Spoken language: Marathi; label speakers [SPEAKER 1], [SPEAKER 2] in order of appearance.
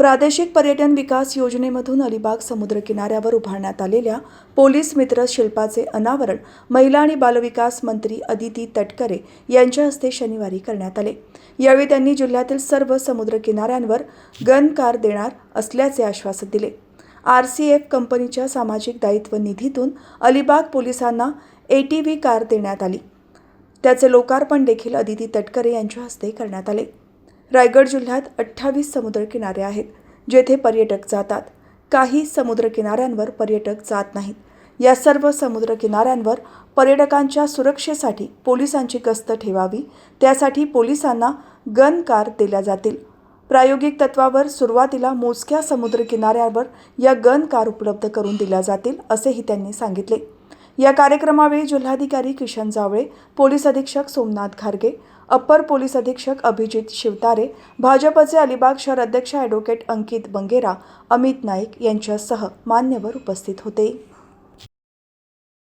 [SPEAKER 1] प्रादेशिक पर्यटन विकास योजनेमधून अलिबाग समुद्रकिनाऱ्यावर उभारण्यात आलेल्या पोलीस मित्र शिल्पाचे अनावरण महिला आणि बालविकास मंत्री अदिती तटकरे यांच्या हस्ते शनिवारी करण्यात आले। यावेळी त्यांनी जिल्ह्यातील सर्व समुद्रकिनाऱ्यांवर गन कार देणार असल्याचे आश्वासन दिले। RCF कंपनीच्या सामाजिक दायित्व निधीतून अलिबाग पोलिसांना ATV कार देण्यात आली। त्याचे लोकार्पण देखील अदिती तटकरे यांच्या हस्ते करण्यात आले। रायगड जिल्ह्यात 28 समुद्रकिनारे आहेत, जेथे पर्यटक जातात। काही समुद्रकिनाऱ्यांवर पर्यटक जात नाहीत। या सर्व समुद्रकिनाऱ्यांवर पर्यटकांच्या सुरक्षेसाठी पोलिसांची गस्त ठेवावी, त्यासाठी पोलिसांना गन कार दिल्या जातील। प्रायोगिक तत्वावर सुरुवातीला मोजक्या समुद्रकिनाऱ्यावर या गन कार उपलब्ध करून दिल्या जातील, असेही त्यांनी सांगितले। या कार्यक्रमावेळी जिल्हाधिकारी किशन जावळे, पोलीस अधीक्षक सोमनाथ घारगे, अप्पर पोलीस अधीक्षक अभिजित शिवतारे, भाजपचे अलिबाग शहर अध्यक्ष ॲडव्होकेट अंकित बंगेरा, अमित नाईक यांच्यासह मान्यवर उपस्थित होते।